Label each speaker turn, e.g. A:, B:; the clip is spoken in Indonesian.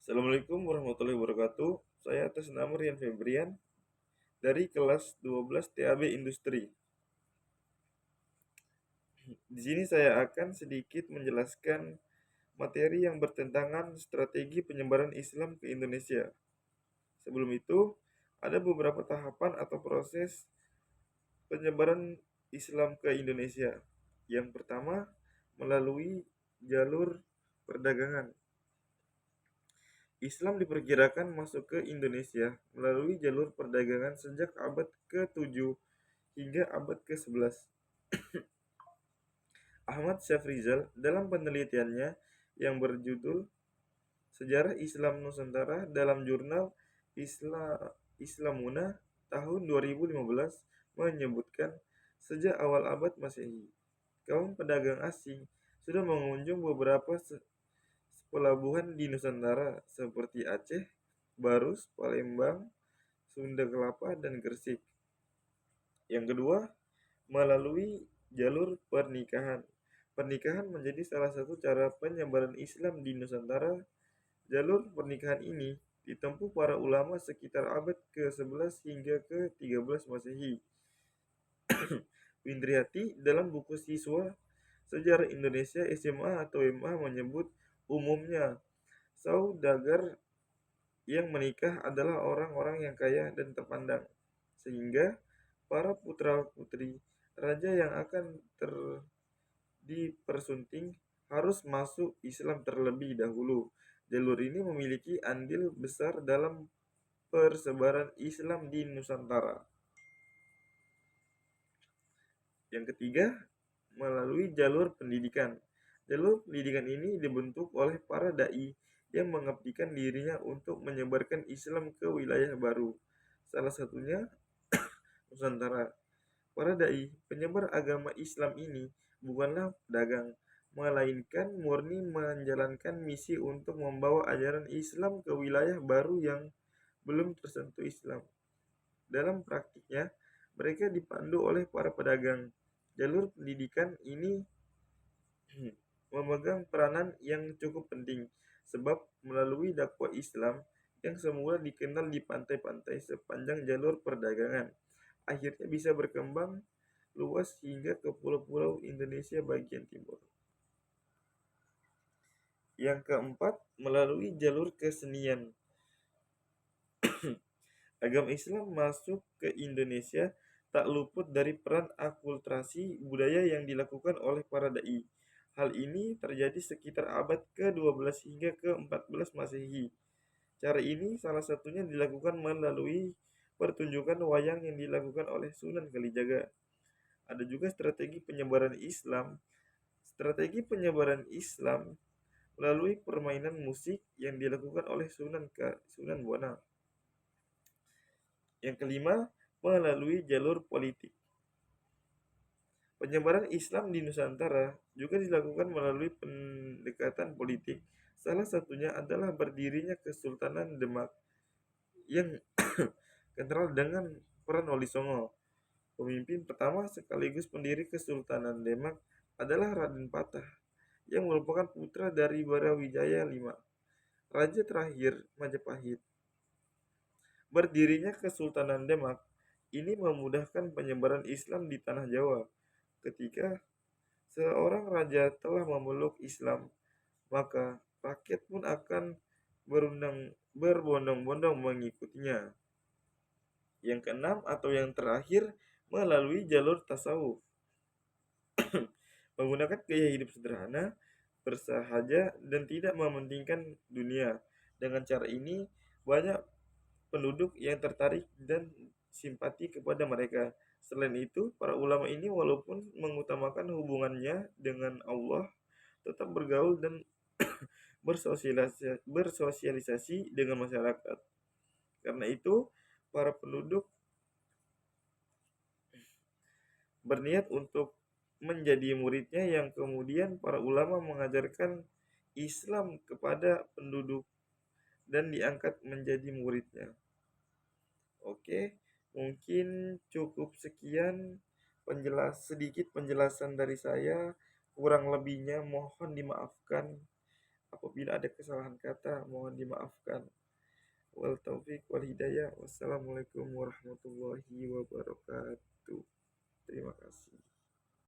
A: Assalamualaikum warahmatullahi wabarakatuh. Saya atas nama Rian Febrian dari kelas 12 TAB Industri. Di sini saya akan sedikit menjelaskan materi yang bertentangan strategi penyebaran Islam ke Indonesia. Sebelum itu, ada beberapa tahapan atau proses penyebaran Islam ke Indonesia. Yang pertama, melalui jalur perdagangan. Islam diperkirakan masuk ke Indonesia melalui jalur perdagangan sejak abad ke-7 hingga abad ke-11. Ahmad Syafrizal dalam penelitiannya yang berjudul Sejarah Islam Nusantara dalam jurnal Islamuna tahun 2015 menyebutkan sejak awal abad Masehi, kaum pedagang asing sudah mengunjung beberapa pelabuhan di Nusantara seperti Aceh, Barus, Palembang, Sunda Kelapa, dan Gresik. Yang kedua, melalui jalur pernikahan. Pernikahan menjadi salah satu cara penyebaran Islam di Nusantara. Jalur pernikahan ini ditempuh para ulama sekitar abad ke-11 hingga ke-13 Masehi. Windriati dalam buku siswa Sejarah Indonesia SMA atau MA menyebut umumnya saudagar yang menikah adalah orang-orang yang kaya dan terpandang, sehingga para putra-putri raja yang akan dipersunting harus masuk Islam terlebih dahulu. Jalur ini memiliki andil besar dalam persebaran Islam di Nusantara. Yang ketiga, melalui jalur pendidikan. Jalur pendidikan ini dibentuk oleh para dai yang mengabdikan dirinya untuk menyebarkan Islam ke wilayah baru. Salah satunya Nusantara. Para dai penyebar agama Islam ini bukanlah pedagang, melainkan murni menjalankan misi untuk membawa ajaran Islam ke wilayah baru yang belum tersentuh Islam. Dalam praktiknya, mereka dipandu oleh para pedagang. Jalur pendidikan ini memegang peranan yang cukup penting, sebab melalui dakwah Islam yang semula dikenal di pantai-pantai sepanjang jalur perdagangan, akhirnya bisa berkembang luas hingga ke pulau-pulau Indonesia bagian timur. Yang keempat, melalui jalur kesenian. Agama Islam masuk ke Indonesia tak luput dari peran akulturasi budaya yang dilakukan oleh para dai. Hal ini terjadi sekitar abad ke-12 hingga ke-14 Masehi. Cara ini salah satunya dilakukan melalui pertunjukan wayang yang dilakukan oleh Sunan Kalijaga. Ada juga strategi penyebaran Islam. Strategi penyebaran Islam melalui permainan musik yang dilakukan oleh Sunan Buana. Yang kelima, melalui jalur politik. Penyebaran Islam di Nusantara juga dilakukan melalui pendekatan politik. Salah satunya adalah berdirinya Kesultanan Demak yang kental dengan peran Wali Songo. Pemimpin pertama sekaligus pendiri Kesultanan Demak adalah Raden Patah yang merupakan putra dari Barawijaya V, raja terakhir Majapahit. Berdirinya Kesultanan Demak ini memudahkan penyebaran Islam di tanah Jawa. Ketika seorang raja telah memeluk Islam, maka rakyat pun akan berbondong-bondong mengikutinya. Yang keenam atau yang terakhir, melalui jalur tasawuf. Menggunakan gaya hidup sederhana, bersahaja, dan tidak mementingkan dunia. Dengan cara ini, banyak penduduk yang tertarik dan simpati kepada mereka. Selain itu, para ulama ini walaupun mengutamakan hubungannya dengan Allah, tetap bergaul dan bersosialisasi dengan masyarakat. Karena itu, para penduduk berniat untuk menjadi muridnya yang kemudian para ulama mengajarkan Islam kepada penduduk dan diangkat menjadi muridnya. Oke, mungkin cukup sekian sedikit penjelasan dari saya. Kurang lebihnya mohon dimaafkan. Apabila ada kesalahan kata, mohon dimaafkan. Wal taufiq wal hidayah. Wassalamualaikum warahmatullahi wabarakatuh. Terima kasih.